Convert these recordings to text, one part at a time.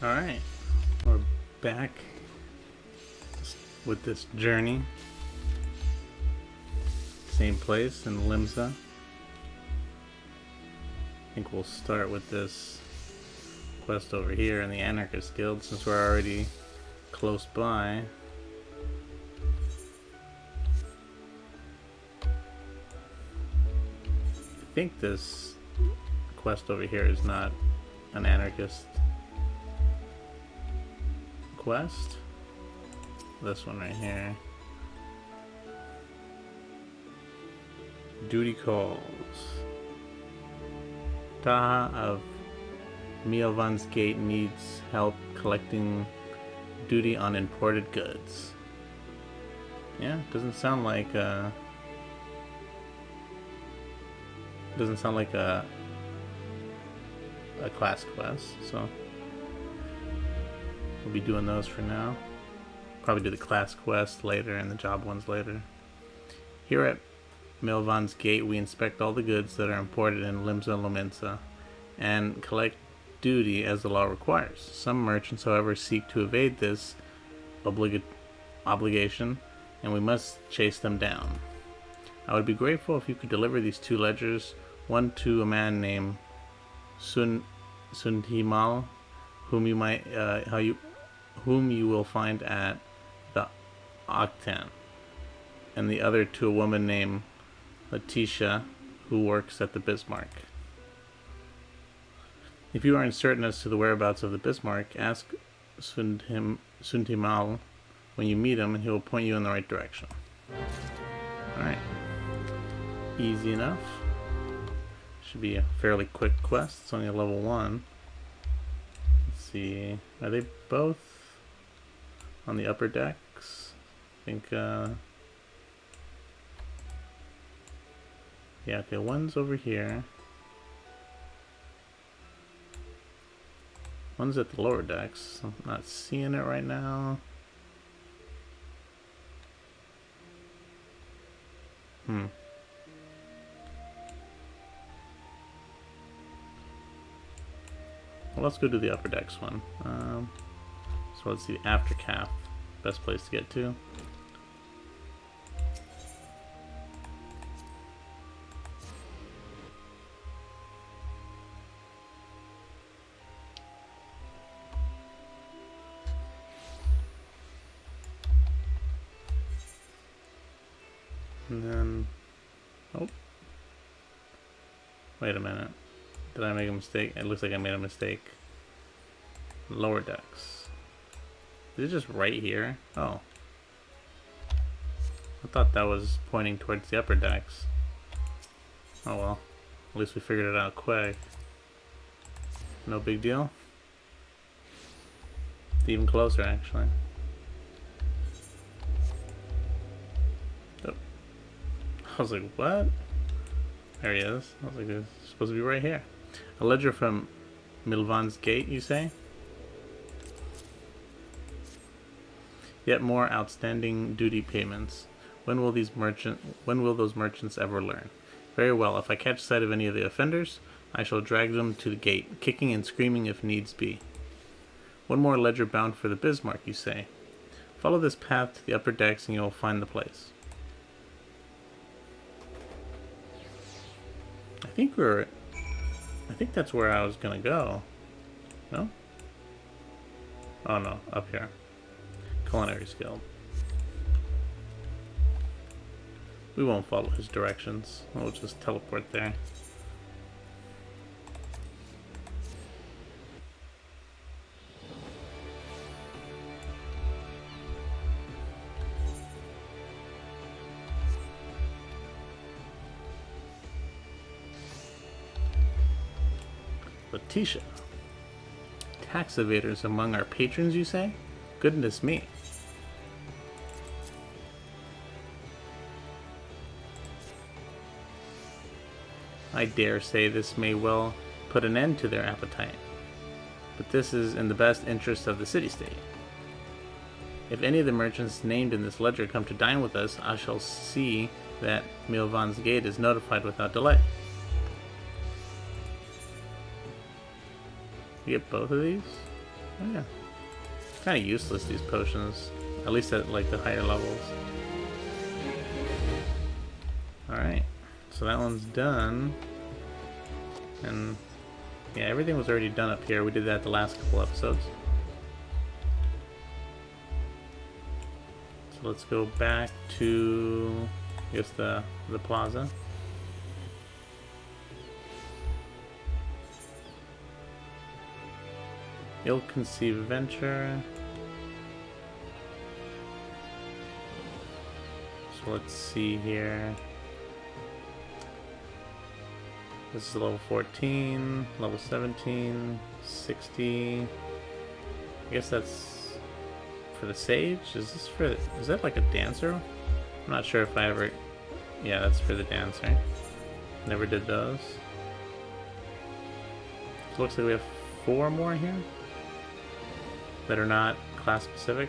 Alright, we're back with this journey. Same place in Limsa. I think we'll start with this quest over here in the Anarchist Guild since we're already close by. I think this quest over here is not an Anarchist quest. This one right here. Duty calls. Taha of Mielvan's Gate needs help collecting duty on imported goods. Yeah, doesn't sound like a class quest, so we'll be doing those for now. Probably do the class quest later and the job ones later. Here at Mielvan's Gate, we inspect all the goods that are imported in Limsa Lominsa and collect duty as the law requires. Some merchants, however, seek to evade this obligation, and we must chase them down. I would be grateful if you could deliver these 2 ledgers, one to a man named Suntimal, whom you will find at the Octan, and the other to a woman named Letitia, who works at the Bismarck. If you are uncertain as to the whereabouts of the Bismarck, ask Suntimal when you meet him, and he will point you in the right direction. Alright. Easy enough. Should be a fairly quick quest. It's only a level 1. Let's see. Are they both on the upper decks? I think, yeah, okay, one's over here. One's at the lower decks. I'm not seeing it right now. Well, let's go to the upper decks one. So let's see, the after calf. Best place to get to. And then, oh, wait a minute. Did I make a mistake? It looks like I made a mistake. Lower decks. Is it just right here? Oh. I thought that was pointing towards the upper decks. Oh well. At least we figured it out quick. No big deal. It's even closer, actually. Oh. I was like, what? There he is. I was like, it's supposed to be right here. A ledger from Mielvan's Gate, you say? Yet more outstanding duty payments. When will those merchants ever learn? Very well, if I catch sight of any of the offenders, I shall drag them to the gate, kicking and screaming if needs be. One more ledger bound for the Bismarck, you say? Follow this path to the upper decks and you will find the place. I think that's where I was gonna go. No? Oh no, up here. Culinary skill. We won't follow his directions. We'll just teleport there. Letitia. Tax evaders among our patrons, you say? Goodness me. I dare say this may well put an end to their appetite, but this is in the best interest of the city-state. If any of the merchants named in this ledger come to dine with us, I shall see that Mielvan's Gate is notified without delay. You get both of these? Oh yeah. Kind of useless, these potions. At least at like the higher levels. Alright. So that one's done. And yeah, everything was already done up here. We did that the last couple episodes. So let's go back to, I guess, the plaza. Ill-conceived venture. So let's see here. This is level 14, level 17, 60. I guess that's for the sage? Is that like a dancer? I'm not sure if I ever, yeah, that's for the dancer. Never did those. So looks like we have 4 more here that are not class specific.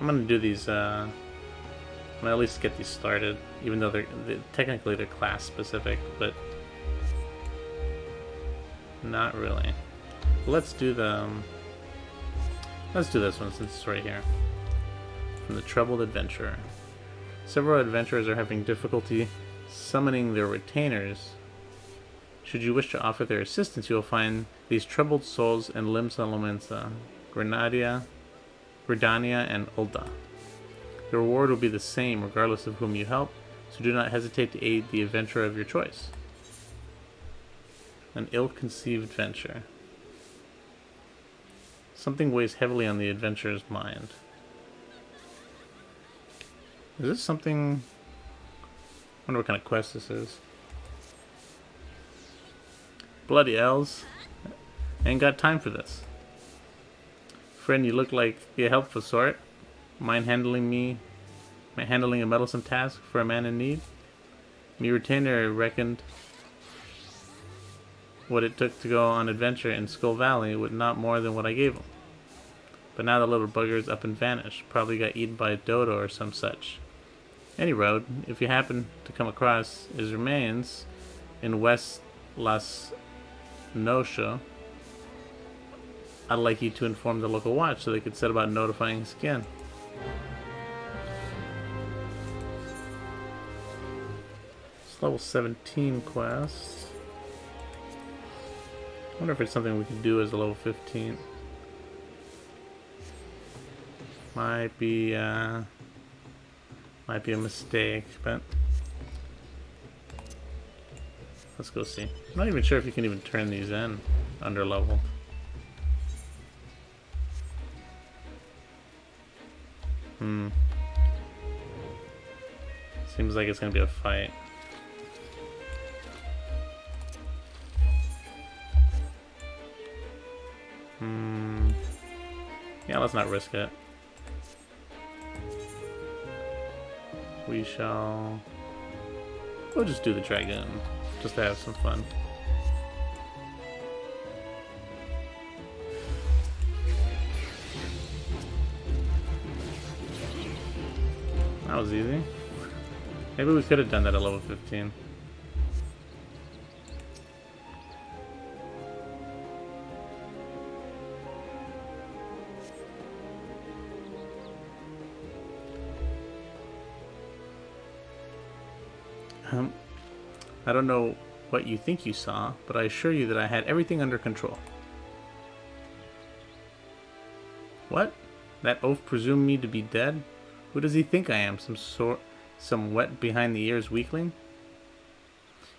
I'm gonna do these, I'm gonna at least get these started, even though technically they're class specific, but not really. Let's do let's do this one since it's right here. From the Troubled Adventurer. Several adventurers are having difficulty summoning their retainers. Should you wish to offer their assistance, you will find these troubled souls and limb elements, Gridania, and Ulda. The reward will be the same regardless of whom you help, so do not hesitate to aid the adventurer of your choice. An ill-conceived venture. Something weighs heavily on the adventurer's mind. Is this something... I wonder what kind of quest this is. Bloody elves. Ain't got time for this. Friend, you look like a helpful sort. Mind handling a meddlesome task for a man in need? Me retainer reckoned what it took to go on adventure in Skull Valley with not more than what I gave him. But now the little bugger's up and vanished. Probably got eaten by a dodo or some such. Any road, if you happen to come across his remains in West Las Noscea, I'd like you to inform the local watch so they could set about notifying his kin. It's level 17 quest. I wonder if it's something we can do as a level 15. Might be a mistake, but let's go see. I'm not even sure if you can even turn these in under level. Seems like it's gonna be a fight. Yeah, let's not risk it. We'll just do the dragon, just to have some fun. That was easy. Maybe we could have done that at level 15. I don't know what you think you saw, but I assure you that I had everything under control. What? That oaf presumed me to be dead? Who does he think I am? Some wet behind the ears weakling?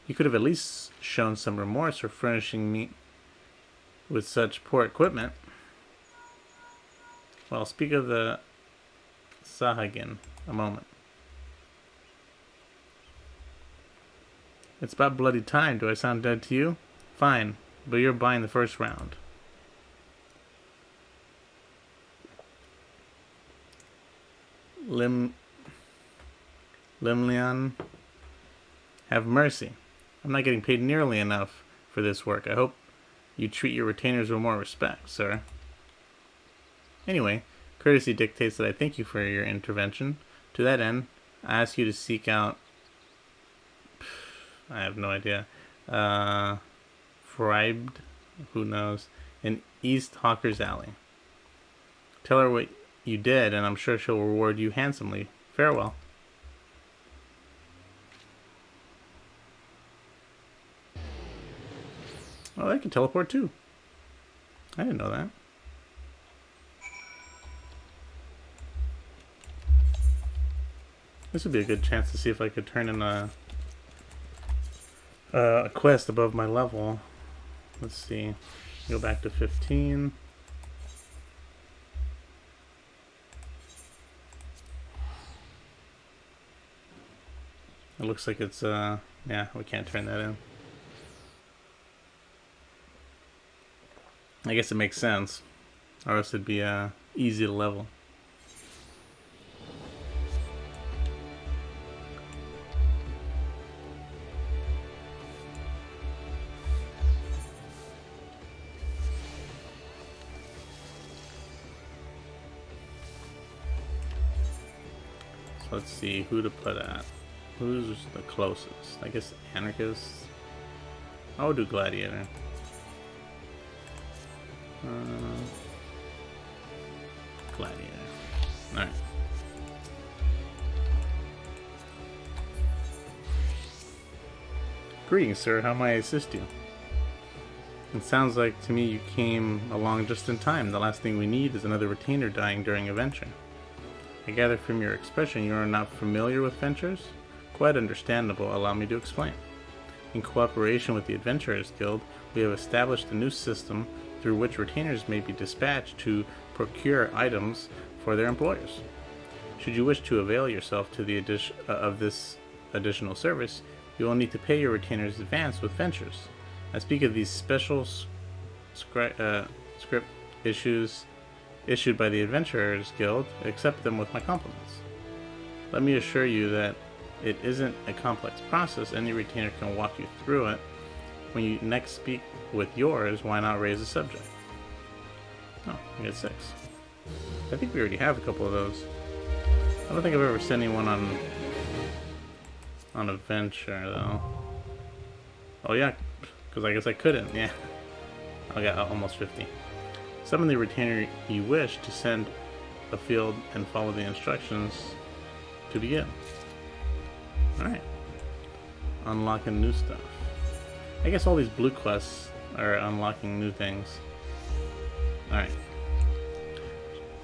You could have at least shown some remorse for furnishing me with such poor equipment. Well, speak of the Sahagin a moment. It's about bloody time. Do I sound dead to you? Fine, but you're buying the first round. Limlian, have mercy. I'm not getting paid nearly enough for this work. I hope you treat your retainers with more respect, sir. Anyway, courtesy dictates that I thank you for your intervention. To that end, I ask you to seek out... I have no idea. Fribed? Who knows? in East Hawker's Alley. Tell her what you did, and I'm sure she'll reward you handsomely. Farewell. Oh, they can teleport too. I didn't know that. This would be a good chance to see if I could turn in a quest above my level. Let's see. Go back to 15. It looks like it's, yeah, we can't turn that in. I guess it makes sense. Or else it'd be easy to level. So let's see who to put at. Who's the closest? I guess Anarchist. I'll do Gladiator. Gladiator. Alright. Greetings, sir. How may I assist you? It sounds like to me you came along just in time. The last thing we need is another retainer dying during a venture. I gather from your expression you are not familiar with ventures? Quite understandable. Allow me to explain. In cooperation with the Adventurers Guild, we have established a new system through which retainers may be dispatched to procure items for their employers. Should you wish to avail yourself to the of this additional service, you will need to pay your retainers advance with ventures. I speak of these special script issues issued by the Adventurers Guild. Accept them with my compliments. Let me assure you that it isn't a complex process. Any retainer can walk you through it. When you next speak with yours, why not raise a subject? Oh, we got 6. I think we already have a couple of those. I don't think I've ever sent anyone on a venture, though. Oh yeah, because I guess I couldn't, yeah. I got almost 50. Summon the retainer you wish to send afield and follow the instructions to begin. Alright. Unlocking new stuff. I guess all these blue quests are unlocking new things. Alright.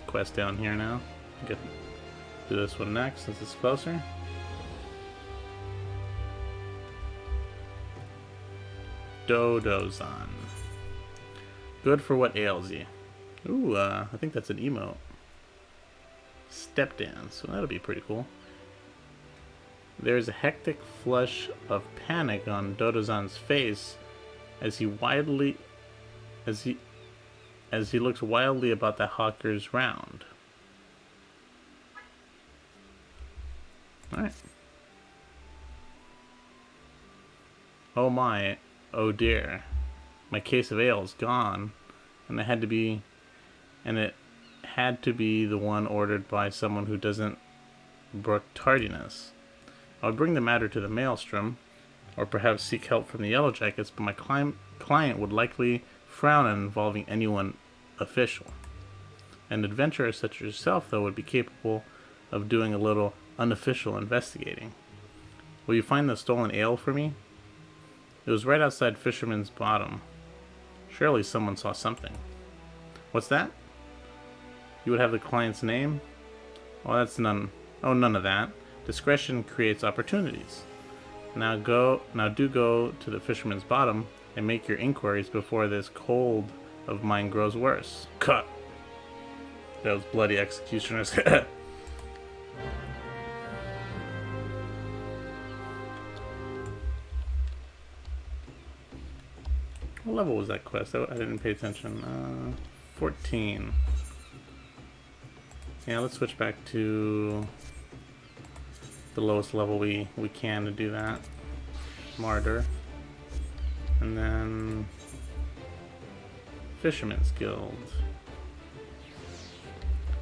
Quest down here now. Do this one next since it's closer. Dodozan. Good for what ails you. Ooh, I think that's an emote. Step dance. So that'll be pretty cool. There's a hectic flush of panic on Dodozan's face as he looks wildly about the hawker's round. Alright. Oh my, oh dear. My case of ale is gone, and it had to be the one ordered by someone who doesn't brook tardiness. I would bring the matter to the Maelstrom, or perhaps seek help from the Yellow Jackets, but my client would likely frown on involving anyone official. An adventurer such as yourself, though, would be capable of doing a little unofficial investigating. Will you find the stolen ale for me? It was right outside Fisherman's Bottom. Surely someone saw something. What's that? You would have the client's name? Oh, that's none. Oh, none of that. Discretion creates opportunities. Now do go to the Fisherman's Bottom and make your inquiries before this cold of mine grows worse. Cut. Those bloody executioners. What level was that quest? I didn't pay attention. 14. Yeah, let's switch back to the lowest level we can to do that. Martyr. And then Fisherman's Guild.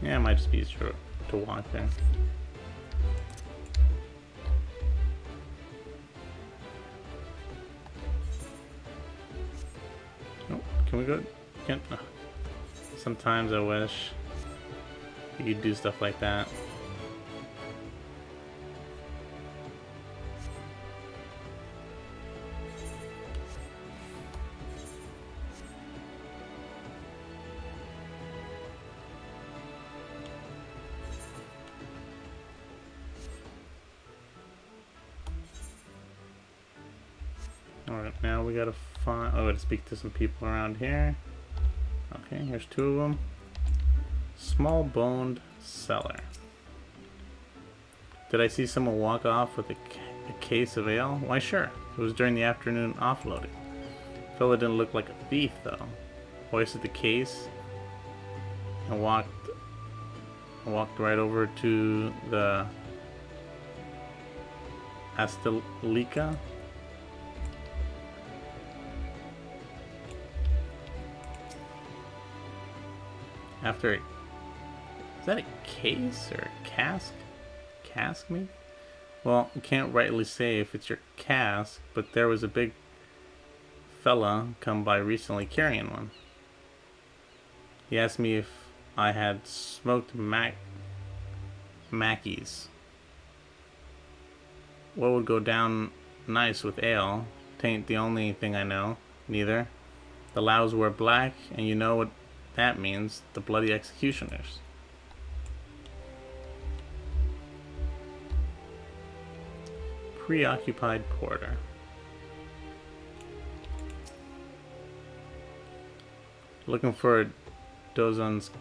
Yeah, it might just be easier to walk there. Oh, can we go? can. Sometimes I wish you could do stuff like that. Alright, now we gotta find. Oh, I gotta speak to some people around here. Okay, here's two of them. Small boned seller. Did I see someone walk off with a case of ale? Why, sure. It was during the afternoon offloading. Fella didn't look like a thief, though. Hoisted the case and walked right over to the Astelica. After it, is that a case or a cask? Cask, maybe? Well, I can't rightly say if it's your cask, but there was a big fella come by recently carrying one. He asked me if I had smoked Mackies. What would go down nice with ale? Tain't the only thing I know, neither. The lows were black, and you know what that means, the bloody executioners. Preoccupied porter. Looking for a Dozon's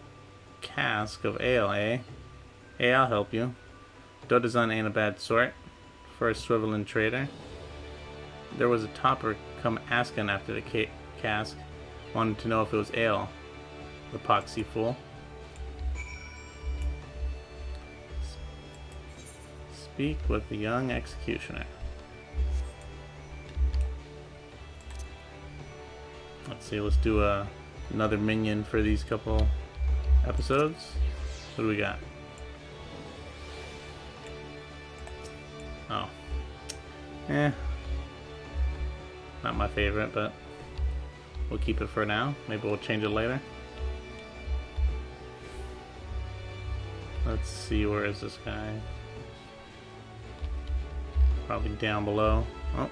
cask of ale, eh? Hey, I'll help you. Dodazon ain't a bad sort for a swiveling trader. There was a topper come asking after the cask. Wanted to know if it was ale. The poxy fool. Speak with the young executioner. Let's see, let's do another minion for these couple episodes. What do we got? Oh. Not my favorite, but we'll keep it for now. Maybe we'll change it later. Let's see, where is this guy? Probably down below. Oh.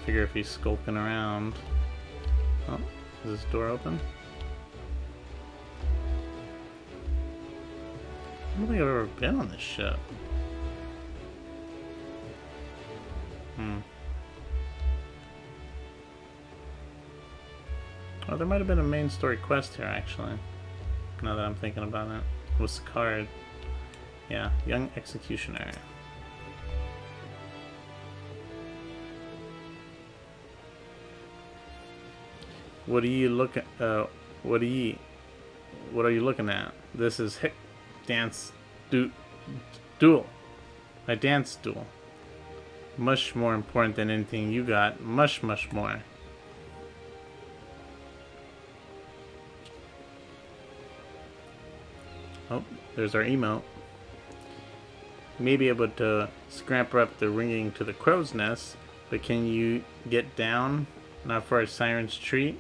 Figure if he's skulking around. Oh, is this door open? I don't think I've ever been on this ship. Oh, there might have been a main story quest here, actually. Now that I'm thinking about it. What's the card? Yeah, young executioner. What are you looking? What are you looking at? This is dance duel. A dance duel. Much more important than anything you got. Much more. Oh, there's our emote. You may be able to scamper up the ringing to the crow's nest, but can you get down? Not for a siren's treat,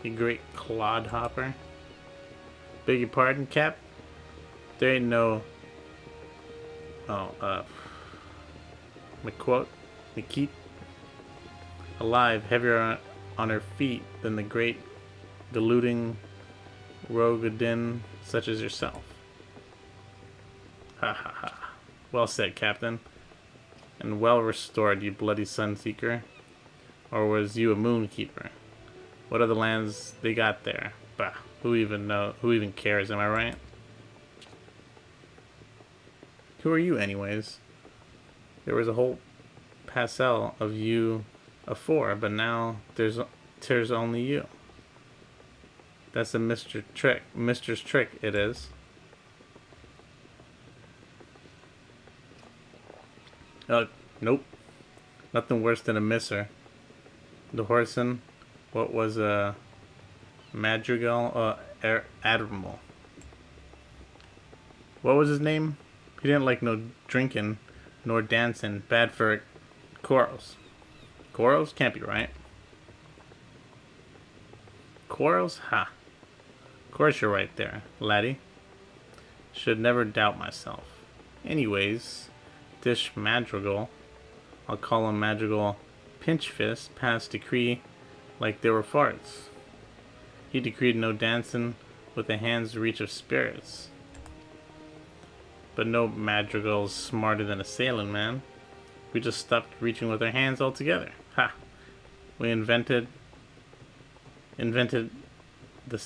you great clodhopper. Beg your pardon, Cap? There ain't no... McKeep? Alive, heavier on her feet than the great deluding Rogadin such as yourself. Ha ha ha. Well said, Captain. And well restored, you bloody sunseeker. Or was you a moonkeeper? What other lands they got there? Bah, who even cares, am I right? Who are you anyways? There was a whole passel of you afore, but now there's only you. That's a mister's trick, it is. Nope. Nothing worse than a misser. The Horson, what was a Madrigal, Admiral. What was his name? He didn't like no drinking, nor dancing. Bad for corals. Corals? Can't be right. quarrels? Ha. Of course you're right there, laddie. Should never doubt myself. Anyways, Dish Madrigal, I'll call him Madrigal Pinchfist, passed decree like they were farts. He decreed no dancing with the hand's reach of spirits. But no Madrigal's smarter than a sailing man. We just stopped reaching with our hands altogether. Ha! We invented the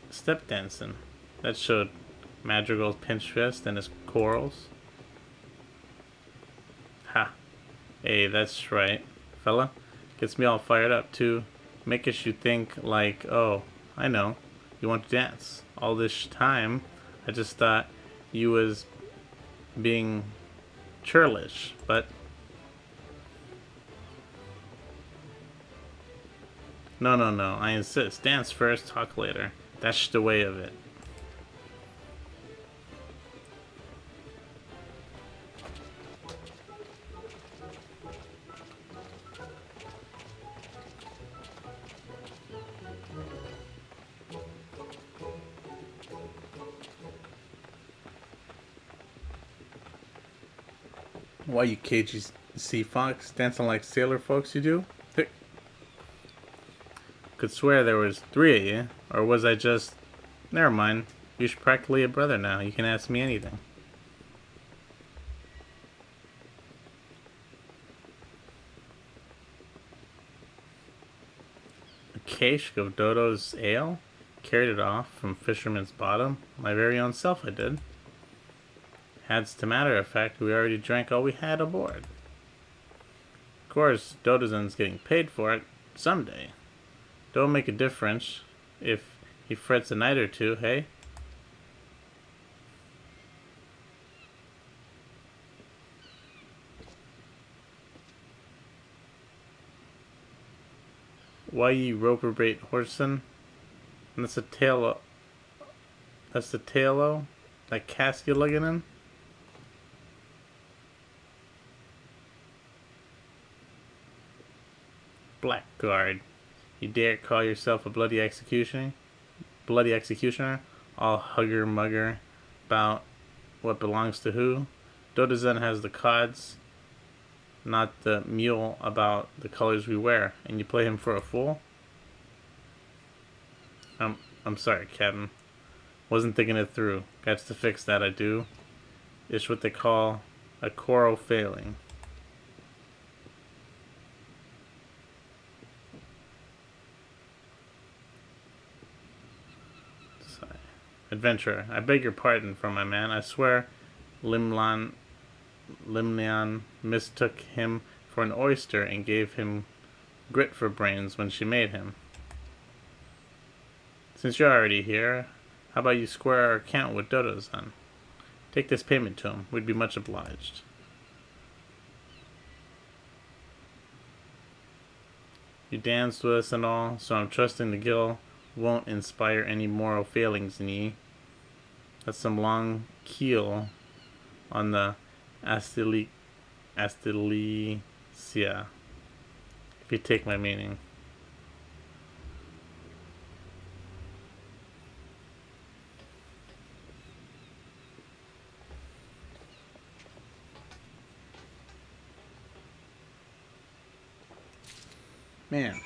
step dancing. That showed Madrigal's pinch fist and his quarrels. Ha! Hey, that's right, fella. Gets me all fired up too. Makes you think like, oh, I know, you want to dance. All this time, I just thought you was being churlish, but no, I insist. Dance first, talk later. That's the way of it. Why, you cagey sea fox, dancing like sailor folks you do? Could swear there was 3 of you, or was I just... Never mind. You're practically a brother now. You can ask me anything. A cache of Dodo's ale? Carried it off from Fisherman's Bottom? My very own self I did. Adds to matter of fact, we already drank all we had aboard. Of course, Dodozan's getting paid for it someday. Don't make a difference if he frets a night or two, hey? Why ye roper bait horsin'? And that's the tail o' that cask you're lugging in? Blackguard. You dare call yourself a bloody executioner? All hugger mugger about what belongs to who? Dodozan has the cods, not the mule about the colors we wear, and you play him for a fool? I'm sorry, Captain. Wasn't thinking it through. Got to fix that, I do. It's what they call a quarrel failing. Adventurer, I beg your pardon for my man. I swear Limleon mistook him for an oyster and gave him grit for brains when she made him. Since you're already here, how about you square our account with Dodozan? Take this payment to him. We'd be much obliged. You danced with us and all, so I'm trusting the guild won't inspire any moral failings in ye. That's some long keel on the Astilicea, if you take my meaning. Man,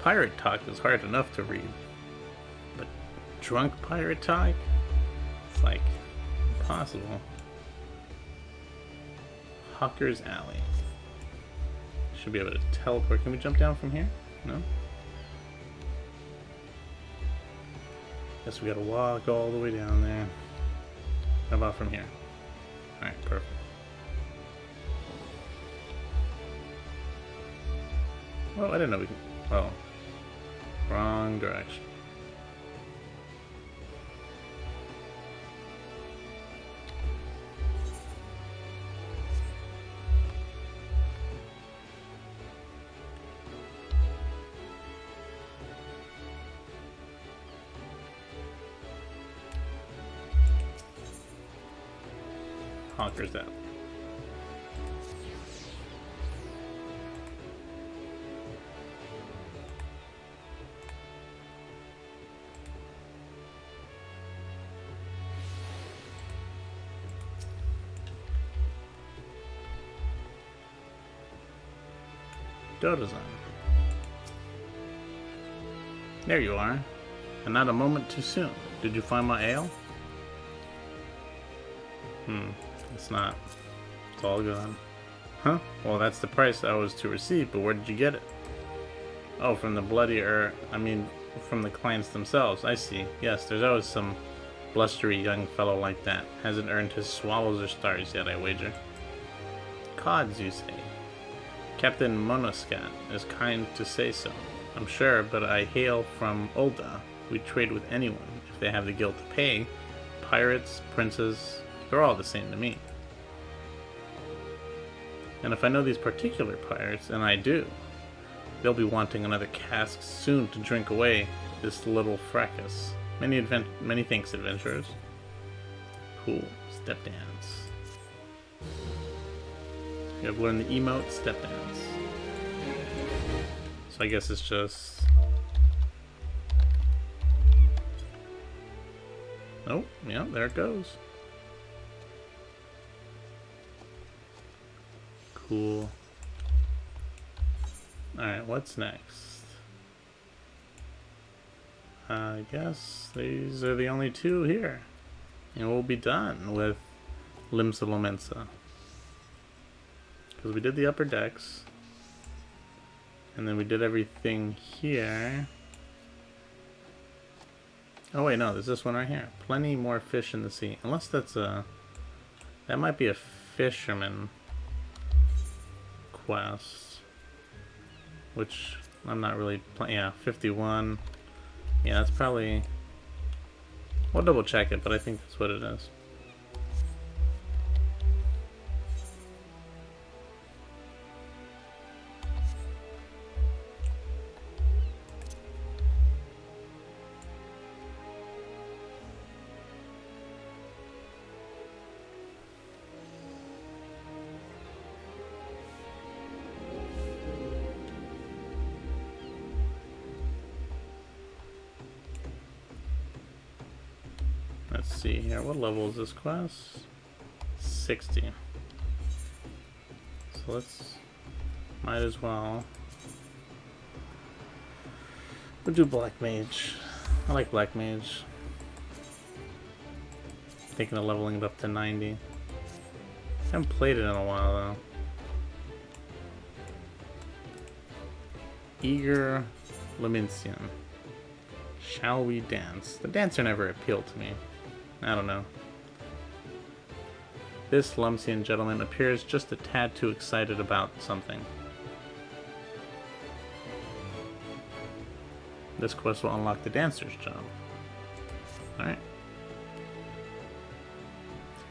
pirate talk is hard enough to read, but drunk pirate talk? It's like impossible. Hawker's Alley. Should be able to teleport. Can we jump down from here? No? Guess we gotta walk all the way down there. How about from here? Alright, perfect. Oh, I didn't know we could... Oh. Wrong direction. Hawker's out. Dotazan. There you are. And not a moment too soon. Did you find my ale? It's not. It's all gone. Huh? Well, that's the price I was to receive, but where did you get it? Oh, from the from the clients themselves. I see. Yes, there's always some blustery young fellow like that. Hasn't earned his swallows or stars yet, I wager. Cods, you say? Captain Monoscat is kind to say so, I'm sure, but I hail from Ulda. We trade with anyone, if they have the guild to pay. Pirates, princes, they're all the same to me. And if I know these particular pirates, and I do, they'll be wanting another cask soon to drink away this little fracas. Many thanks, adventurers. Cool. Step dance. You have learned the emote step dance. So I guess it's just... Oh, yeah, there it goes. Cool. Alright, what's next? I guess these are the only two here. And we'll be done with Limsa Lomensa. Because we did the upper decks. And then we did everything here. Oh wait, no, there's this one right here. Plenty more fish in the sea. Unless that's a... That might be a fisherman quest. Which I'm not really playing. Yeah, 51. Yeah, that's probably... We'll double check it, but I think that's what it is. Let's see here. What level is this quest? 60. So let's... Might as well... We'll do Black Mage. I like Black Mage. Thinking of leveling it up to 90. Haven't played it in a while though. Eager Laminsian. Shall we dance? The dancer never appealed to me. I don't know. This Lumsian gentleman appears just a tad too excited about something. This quest will unlock the dancer's job. Alright.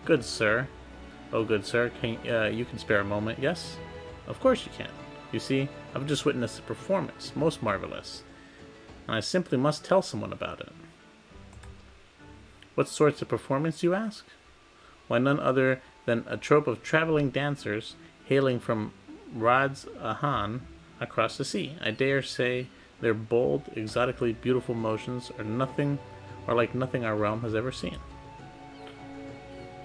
Good sir. Oh, good sir. You can spare a moment, yes? Of course you can. You see, I've just witnessed a performance, most marvelous. And I simply must tell someone about it. What sorts of performance, you ask? Why, none other than a troop of traveling dancers hailing from Radz Ahan across the sea. I dare say their bold, exotically beautiful motions are like nothing our realm has ever seen.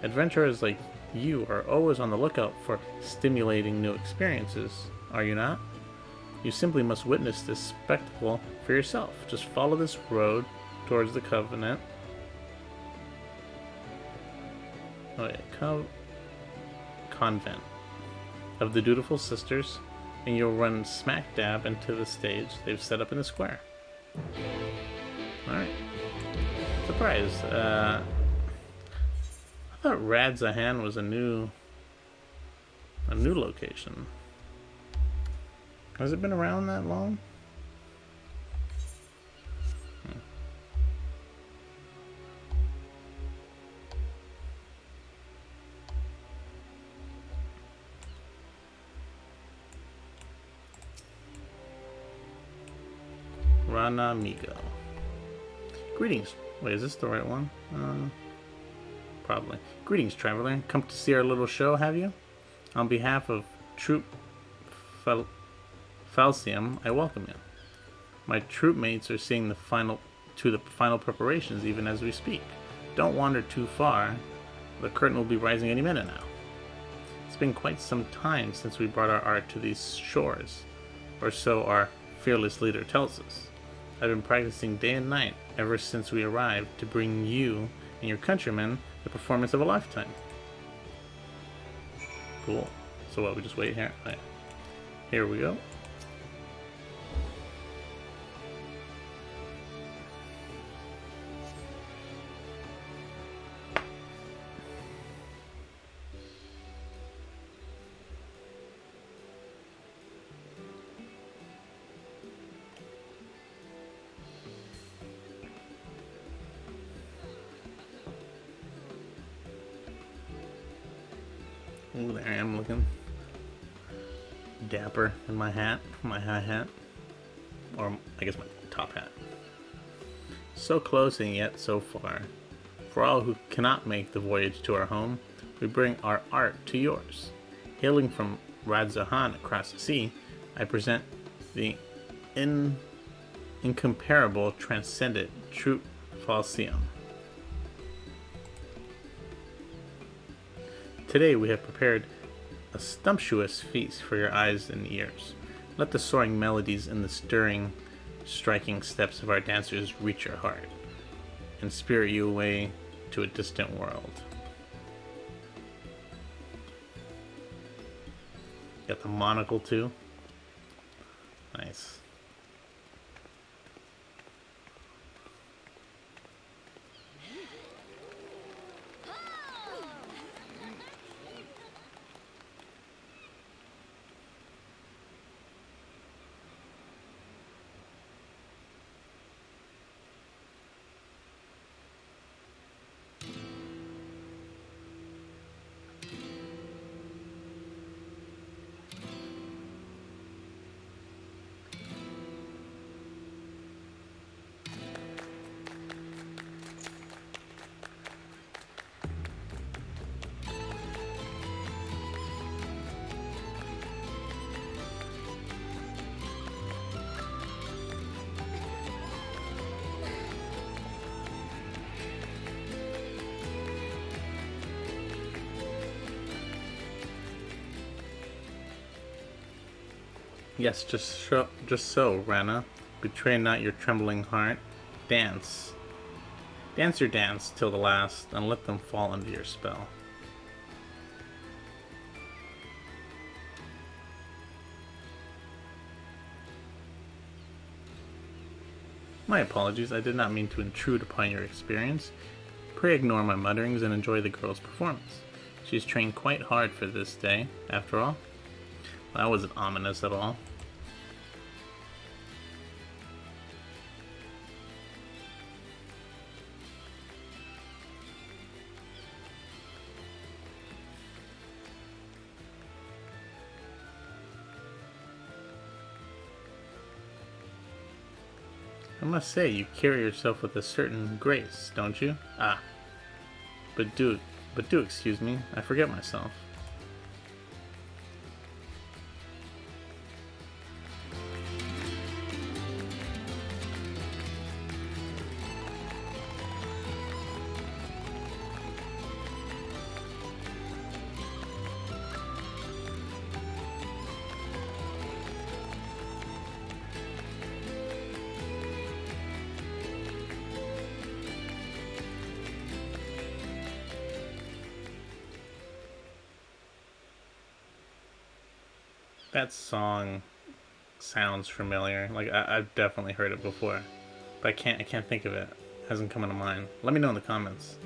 Adventurers like you are always on the lookout for stimulating new experiences, are you not? You simply must witness this spectacle for yourself. Just follow this road towards the Covenant. Oh yeah, Convent of the Dutiful Sisters, and you'll run smack dab into the stage they've set up in the square. Alright. Surprise. I thought Radz Ahan was a new location. Has it been around that long? Ranamigo. Greetings. Wait, is this the right one? Probably. Greetings, traveler. Come to see our little show, have you? On behalf of Troop Falcium, I welcome you. My troop mates are seeing the final preparations even as we speak. Don't wander too far. The curtain will be rising any minute now. It's been quite some time since we brought our art to these shores. or so our fearless leader tells us. I've been practicing day and night ever since we arrived to bring you and your countrymen the performance of a lifetime. Cool. So what, we just wait here? Right. Here we go. Ooh, there I am looking dapper in my hat, my high hat, or I guess my top hat. So close and yet so far. For all who cannot make the voyage to our home, we bring our art to yours. Hailing from Radzahan across the sea, I present the incomparable, transcendent Troupe Falsium. Today we have prepared a sumptuous feast for your eyes and ears. Let the soaring melodies and the stirring, striking steps of our dancers reach your heart and spirit you away to a distant world. Got the monocle too. Nice. Yes, just so, Rana. Betray not your trembling heart. Dance. Dance your dance till the last, and let them fall under your spell. My apologies, I did not mean to intrude upon your experience. Pray ignore my mutterings and enjoy the girl's performance. She's trained quite hard for this day, after all. That wasn't ominous at all. I must say, you carry yourself with a certain grace, don't you? Ah. But do excuse me, I forget myself. That song sounds familiar. Like I've definitely heard it before, but I can't think of it. It hasn't come into mind. Let me know in the comments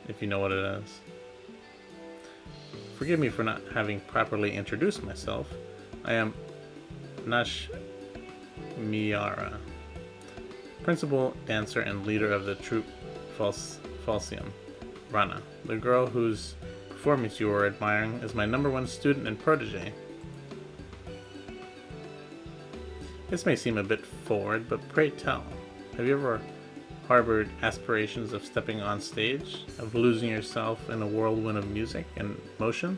if you know what it is. Forgive me for not having properly introduced myself. I am Noscea, principal dancer and leader of the troupe Falsium. Rana, the girl whose performance you are admiring, is my #1 student and protege. This may seem a bit forward, but pray tell, have you ever harbored aspirations of stepping on stage, of losing yourself in a whirlwind of music and motion,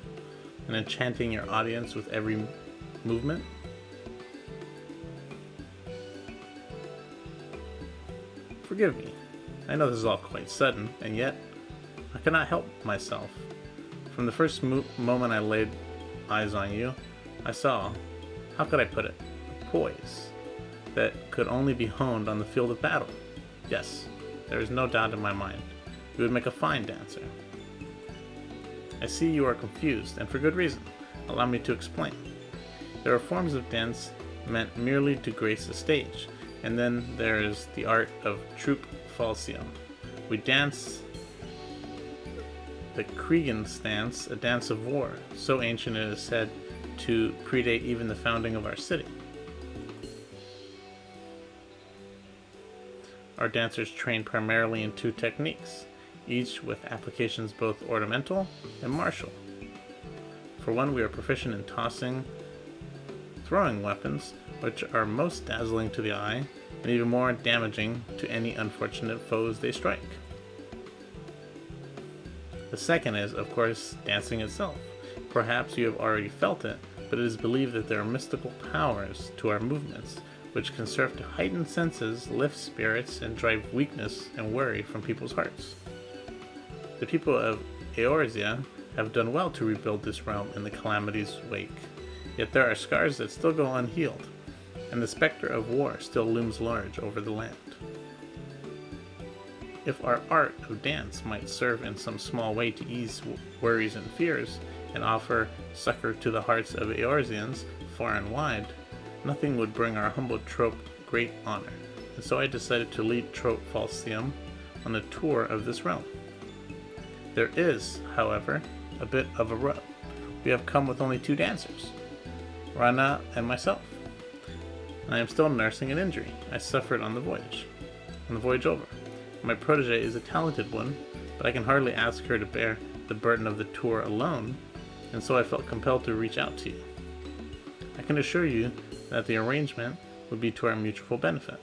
and enchanting your audience with every movement? Forgive me, I know this is all quite sudden, and yet I cannot help myself. From the first moment I laid eyes on you, I saw how could I put it? Poise that could only be honed on the field of battle. Yes, there is no doubt in my mind. You would make a fine dancer. I see you are confused, and for good reason. Allow me to explain. There are forms of dance meant merely to grace the stage, and then there is the art of troupe falsetto. We dance the Kriegans dance, a dance of war, so ancient it is said to predate even the founding of our city. Our dancers train primarily in two techniques, each with applications both ornamental and martial. For one, we are proficient in tossing, throwing weapons, which are most dazzling to the eye and even more damaging to any unfortunate foes they strike. The second is, of course, dancing itself. Perhaps you have already felt it, but it is believed that there are mystical powers to our movements, which can serve to heighten senses, lift spirits, and drive weakness and worry from people's hearts. The people of Eorzea have done well to rebuild this realm in the calamity's wake, yet there are scars that still go unhealed, and the specter of war still looms large over the land. If our art of dance might serve in some small way to ease worries and fears, and offer succor to the hearts of Eorzeans far and wide, nothing would bring our humble trope great honor, and so I decided to lead Trope Falseum on a tour of this realm. There is, however, a bit of a rub. We have come with only two dancers, Rana and myself, and I am still nursing an injury I suffered on the voyage over. My protege is a talented one, but I can hardly ask her to bear the burden of the tour alone, and so I felt compelled to reach out to you. I can assure you that the arrangement would be to our mutual benefit.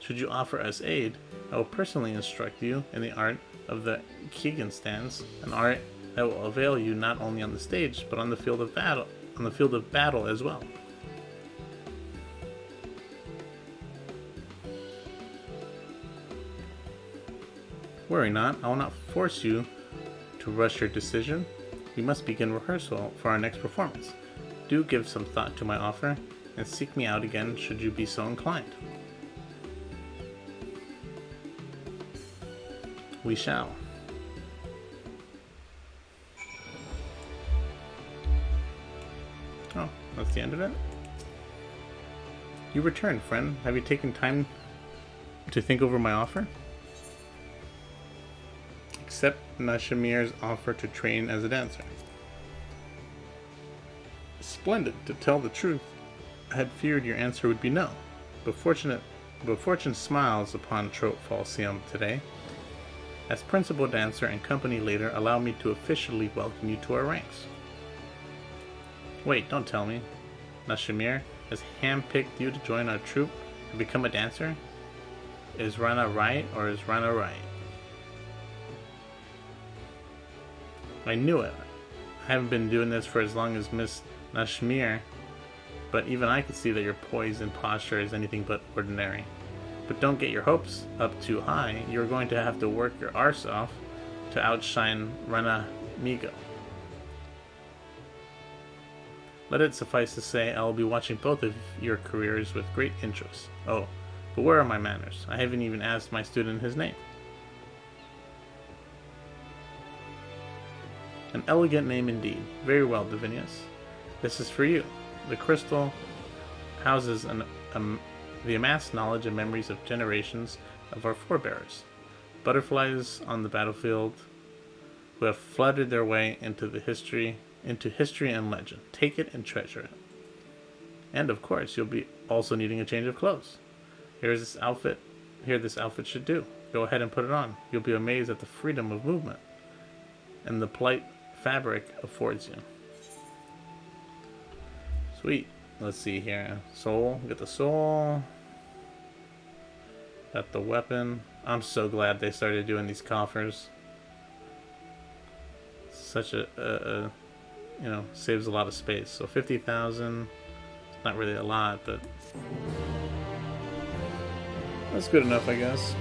Should you offer us aid, I will personally instruct you in the art of the Keegan stance, an art that will avail you not only on the stage, but on the field of battle as well. Worry not, I will not force you to rush your decision. We must begin rehearsal for our next performance. Do give some thought to my offer, and seek me out again should you be so inclined. We shall. Oh, that's the end of it? You returned, friend. Have you taken time to think over my offer? Accept Nashamir's offer to train as a dancer. Splendid. To tell the truth, I had feared your answer would be no, but fortune smiles upon Trope Falseum today. As principal dancer and company leader, allow me to officially welcome you to our ranks. Wait, don't tell me. Nashamir has handpicked you to join our troupe and become a dancer? Is Rana right, or is Rana right? I knew it. I haven't been doing this for as long as Miss Nashmir, but even I could see that your poise and posture is anything but ordinary. But don't get your hopes up too high. You're going to have to work your arse off to outshine Rana Migo. Let it suffice to say, I will be watching both of your careers with great interest. Oh, but where are my manners? I haven't even asked my student his name. An elegant name indeed. Very well, Divinius. This is for you. The crystal houses the amassed knowledge and memories of generations of our forebears. Butterflies on the battlefield who have flooded their way into history and legend. Take it and treasure it. And of course, you'll be also needing a change of clothes. Here this outfit should do. Go ahead and put it on. You'll be amazed at the freedom of movement and the polite fabric affords you. Sweet. Let's see here. Soul. Get the soul. Got the weapon. I'm so glad they started doing these coffers. Such a saves a lot of space. So 50,000. It's not really a lot, but that's good enough, I guess.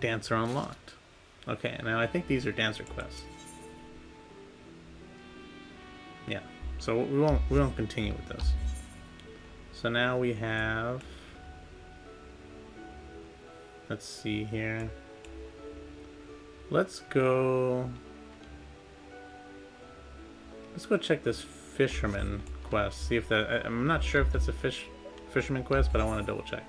Dancer unlocked. Okay, now I think these are dancer quests. Yeah. So we won't continue with this. So now we have, let's see here. Let's go check this fisherman quest. See if that, I'm not sure if that's a fisherman quest, but I want to double check.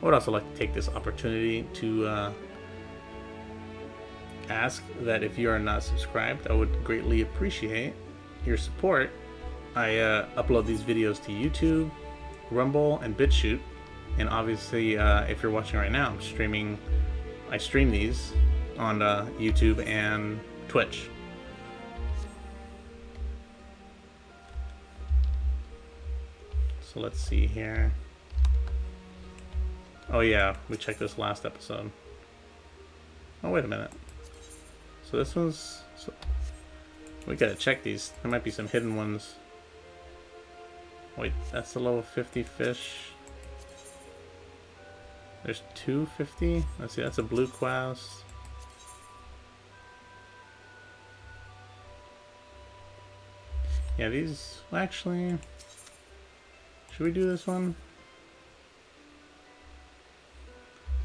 I would also like to take this opportunity to ask that if you are not subscribed, I would greatly appreciate your support. I upload these videos to YouTube, Rumble, and Bitchute, and obviously, if you're watching right now, I stream these on YouTube and Twitch. So let's see here. Oh yeah, we checked this last episode. Oh wait a minute. So this one's... So we gotta check these. There might be some hidden ones. Wait, that's the level 50 fish. There's 250? Let's see, that's a blue quest. Yeah, these... Well, actually... Should we do this one?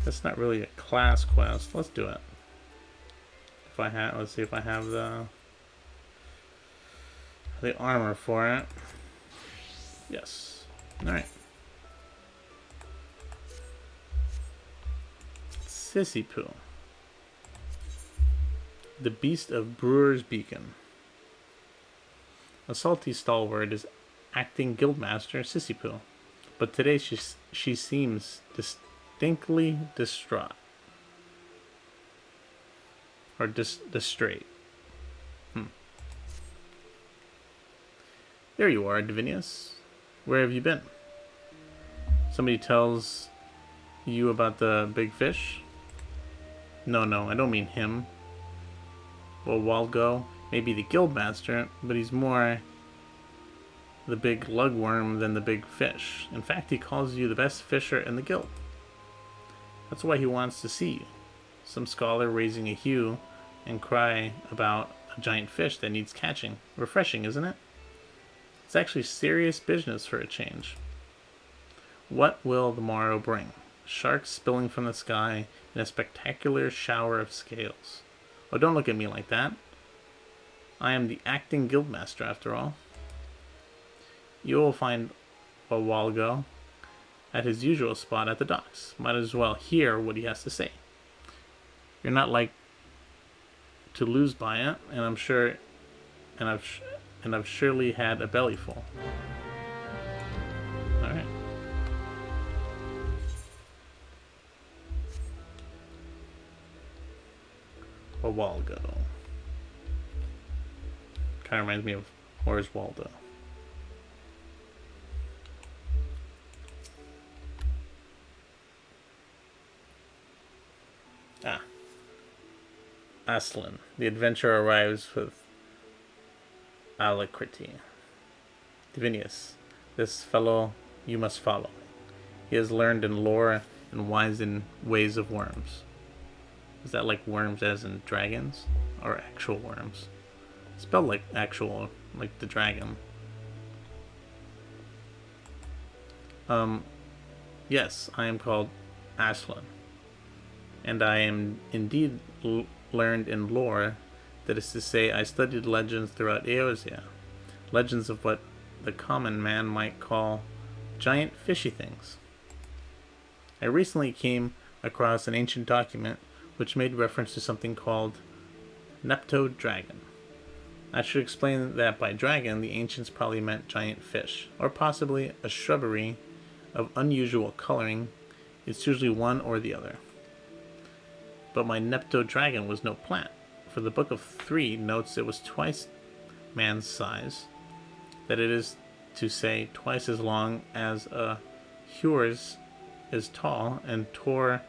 That's not really a class quest. Let's do it. If I have, let's see if I have the armor for it. Yes. All right. Sissy Poo. The Beast of Brewer's Beacon. A salty stalwart is acting guildmaster Sissy Poo, but today she seems distinctly distraught. Or distraught. There you are, Divinius. Where have you been? Somebody tells you about the big fish? No, I don't mean him. Well, Walgo may be the guildmaster, but he's more the big lugworm than the big fish. In fact, he calls you the best fisher in the guild. That's why he wants to see you. Some scholar raising a hue and cry about a giant fish that needs catching. Refreshing, isn't it? It's actually serious business for a change. What will the morrow bring? Sharks spilling from the sky in a spectacular shower of scales. Oh, don't look at me like that. I am the acting guildmaster, after all. You will find Walgo at his usual spot at the docks. Might as well hear what he has to say. You're not like to lose by it, and I'm sure, and I've surely had a bellyful. All right. Walgo. Kind of reminds me of Where's Waldo? Ah. Aslan. The adventurer arrives with alacrity. Divinius. This fellow you must follow. He has learned in lore and wise in ways of worms. Is that like worms as in dragons? Or actual worms? Spelled like actual, like the dragon. Yes, I am called Aslan. And I am indeed learned in lore, that is to say, I studied legends throughout Eosia. Legends of what the common man might call giant fishy things. I recently came across an ancient document which made reference to something called Nepto Dragon. I should explain that by dragon, the ancients probably meant giant fish, or possibly a shrubbery of unusual coloring. It's usually one or the other. But my Nepto Dragon was no plant, for the Book of 3 notes it was twice man's size, that it is to say twice as long as a Hewers is tall, and tore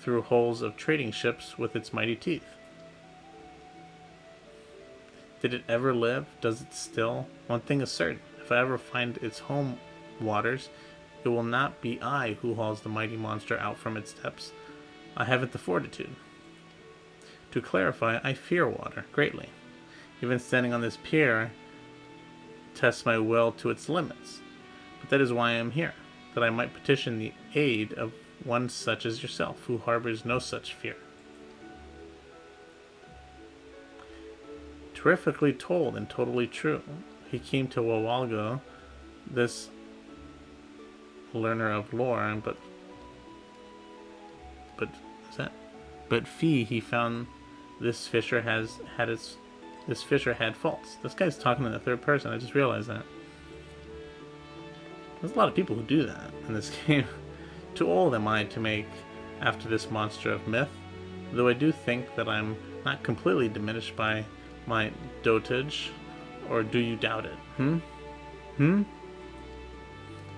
through hulls of trading ships with its mighty teeth. Did it ever live? Does it still? One thing is certain, if I ever find its home waters, It will not be I who hauls the mighty monster out from its depths. I haven't the fortitude. To clarify, I fear water greatly. Even standing on this pier tests my will to its limits. But that is why I am here, that I might petition the aid of one such as yourself, who harbors no such fear. Terrifically told and totally true. He came to Wawalgo, this learner of lore, but fee he found this fisher this fisher had faults. This guy's talking in the third person. I just realized that. There's a lot of people who do that in this game. Too old am I to make after this monster of myth, though I do think that I'm not completely diminished by my dotage, or do you doubt it?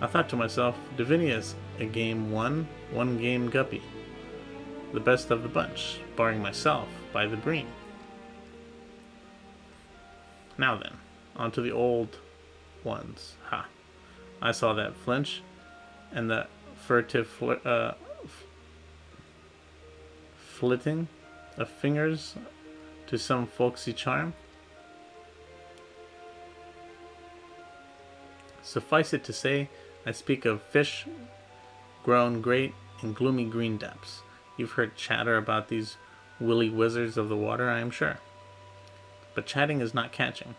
I thought to myself, Divinius, a game one game guppy. The best of the bunch, barring myself, by the breen. Now then, on to the old ones. Ha! I saw that flinch, and the furtive flitting of fingers to some folksy charm. Suffice it to say, I speak of fish grown great in gloomy green depths. You've heard chatter about these willy wizards of the water, I am sure. But chatting is not catching.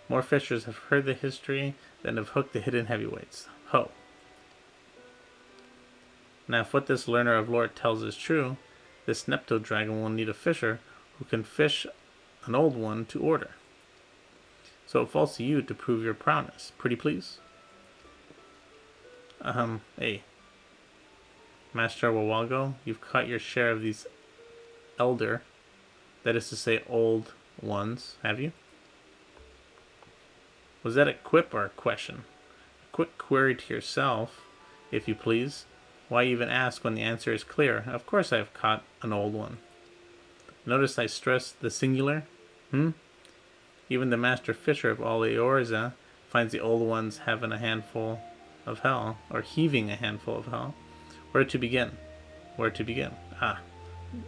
More fishers have heard the history than have hooked the hidden heavyweights. Ho! Now, if what this learner of lore tells is true, this Nepto dragon will need a fisher who can fish an old one to order. So it falls to you to prove your prowess. Pretty please? Hey. Master Wawalgo, you've caught your share of these elder, that is to say old ones, have you? Was that a quip or a question? A quick query to yourself, if you please. Why even ask when the answer is clear? Of course I have caught an old one. Notice I stress the singular? Even the master fisher of all Eorza finds the old ones having a handful of hell, or heaving a handful of hell. Where to begin? Where to begin? Ah,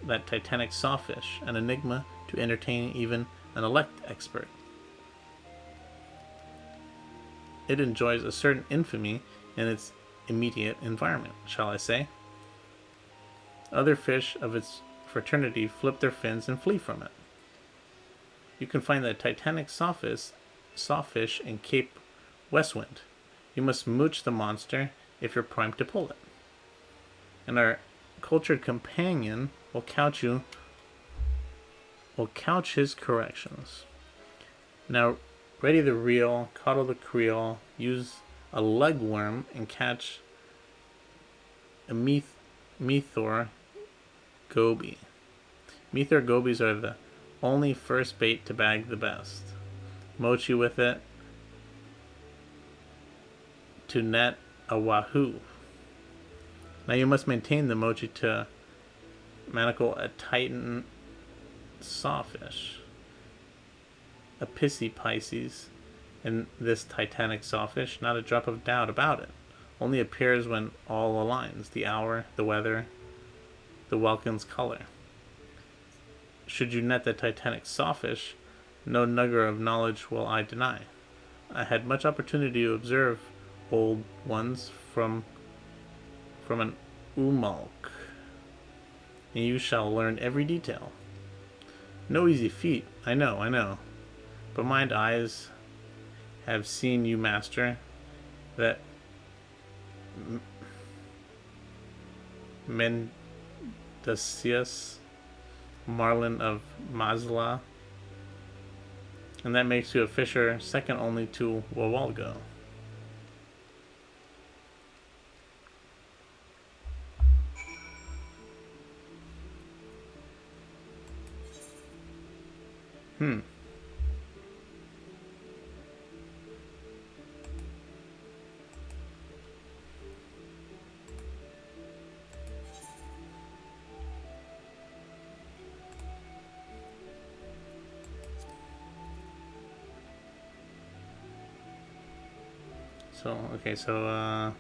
that titanic sawfish, an enigma to entertain even an elect expert. It enjoys a certain infamy in its immediate environment, shall I say. Other fish of its fraternity flip their fins and flee from it. You can find the titanic sawfish in Cape Westwind. You must mooch the monster if you're primed to pull it. And our cultured companion will couch his corrections. Now, ready the reel, coddle the creel, use a legworm, and catch a Methor goby. Methor gobies are the only first bait to bag the best. Mochi with it to net a wahoo. Now you must maintain the mochi to manacle a titan sawfish. A pissy Pisces in this titanic sawfish, not a drop of doubt about it. Only appears when all aligns, the hour, the weather, the welkin's color. Should you net the titanic sawfish, no nugger of knowledge will I deny. I had much opportunity to observe old ones from an umulk, and you shall learn every detail. No easy feat, I know. But mind eyes have seen you master that Mendacious marlin of Mazla, and that makes you a fisher second only to Wawalgo. So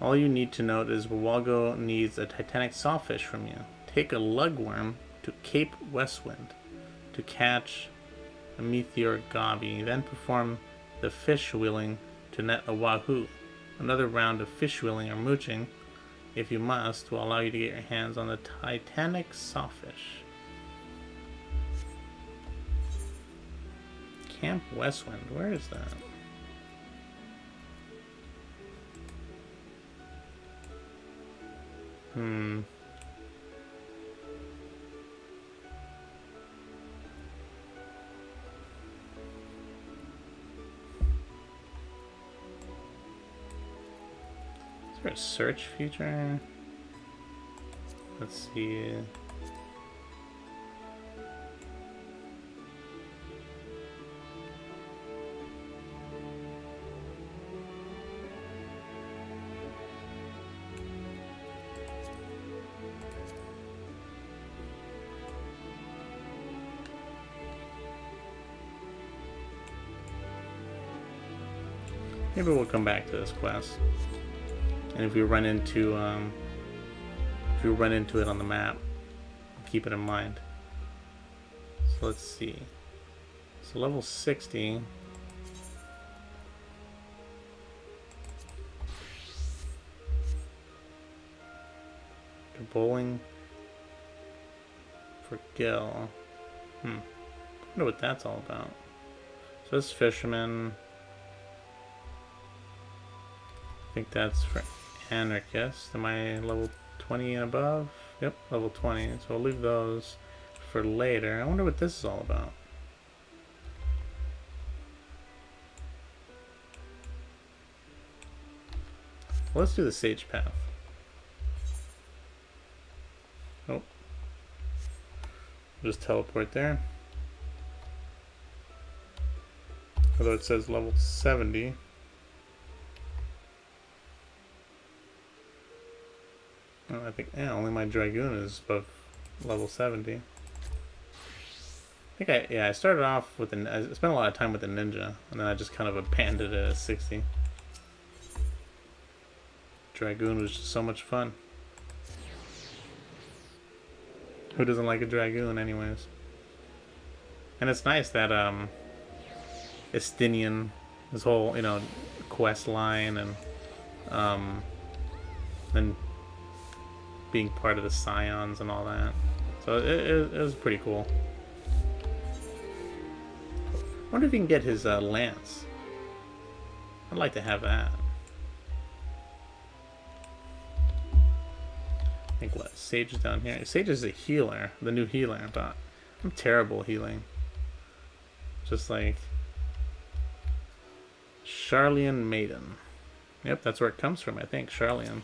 All you need to note is Wawalgo needs a titanic sawfish from you. Take a lugworm to Cape Westwind to catch a meteor gobby, then perform the fish wheeling to net a wahoo. Another round of fish wheeling or mooching, if you must, will allow you to get your hands on the titanic sawfish. Camp Westwind, where is that? Is there a search feature? Let's see. Maybe we'll come back to this quest. And if we run into it on the map, keep it in mind. So let's see. So level 60. To bowling for Gil. I wonder what that's all about. So this fisherman. I think that's for anarchist. Am I level 20 and above? Yep, level 20. So I'll leave those for later. I wonder what this is all about. Well, let's do the sage path. Oh. Just teleport there. Although it says level 70. I think, yeah, only my Dragoon is above level 70. I think I started off with I spent a lot of time with the ninja, and then I just kind of abandoned it at 60. Dragoon was just so much fun. Who doesn't like a Dragoon anyways? And it's nice that Estinian, this whole, quest line and being part of the Scions and all that. So it was pretty cool. I wonder if you can get his lance. I'd like to have that. I think what? Sage is down here. Sage is a healer, the new healer, but I'm terrible healing. Just like Charlian Maiden. Yep, that's where it comes from, I think. Charlian.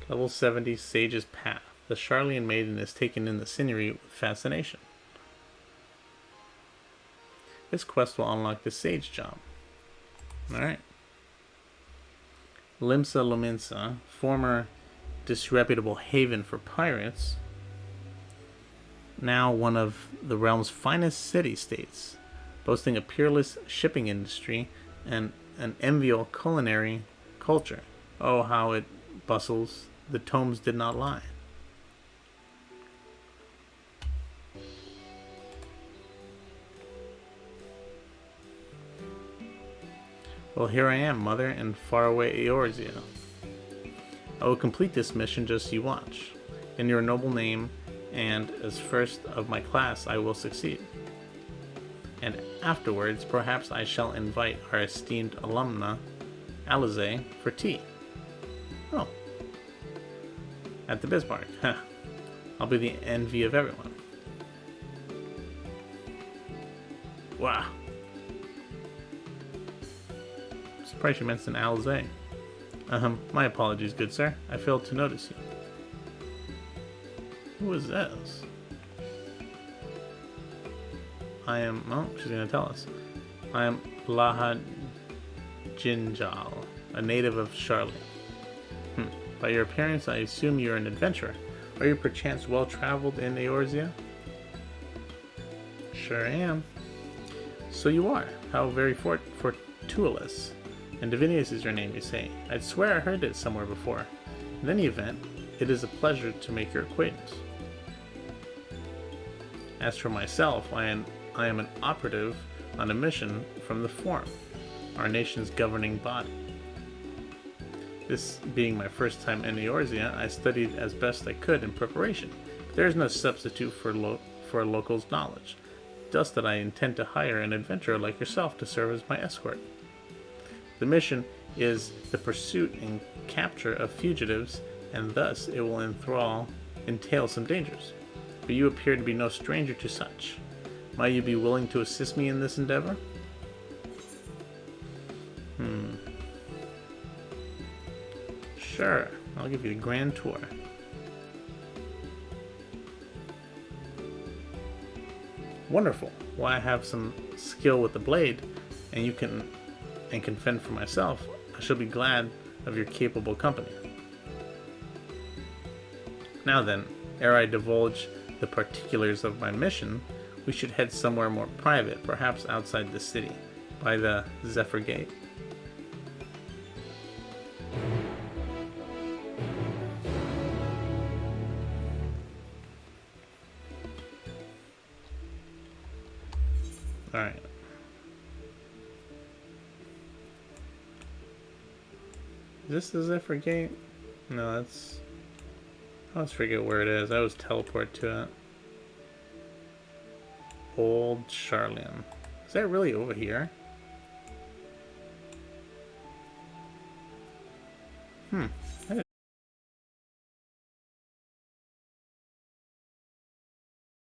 Level 70, Sage's Path. The Charlian Maiden is taken in the scenery with fascination. This quest will unlock the Sage job. Alright. Limsa Lominsa, former disreputable haven for pirates, now one of the realm's finest city-states, boasting a peerless shipping industry and an enviable culinary culture. Oh, how it bustles. The tomes did not lie. Well, here I am, Mother, in faraway Eorzea. I will complete this mission just you watch. In your noble name, and as first of my class, I will succeed. And afterwards, perhaps I shall invite our esteemed alumna, Alize, for tea. Oh. At the Bismarck. I'll be the envy of everyone. Wow. Surprised you mentioned Alize. My apologies, good sir. I failed to notice you. Who is this? I am... Oh, she's going to tell us. I am Laha Jinjal, a native of Charlie. By your appearance, I assume you're an adventurer. Are you perchance well-traveled in Eorzea? Sure am. So you are. How very fortuitous. And Divinius is your name, you say. I'd swear I heard it somewhere before. In any event, it is a pleasure to make your acquaintance. As for myself, I am an operative on a mission from the Forum, our nation's governing body. This being my first time in Eorzea, I studied as best I could in preparation. There is no substitute for a local's knowledge, thus that I intend to hire an adventurer like yourself to serve as my escort. The mission is the pursuit and capture of fugitives, and thus it will entail some dangers. But you appear to be no stranger to such. Might you be willing to assist me in this endeavor? Sure, I'll give you the grand tour. Wonderful. Well, I have some skill with the blade, and can fend for myself. I shall be glad of your capable company. Now then, ere I divulge the particulars of my mission, we should head somewhere more private, perhaps outside the city, by the Zephyr Gate. Alright. Is this the Zephyr Gate? No, that's... I always forget where it is. I always teleport to it. Old Charlian. Is that really over here?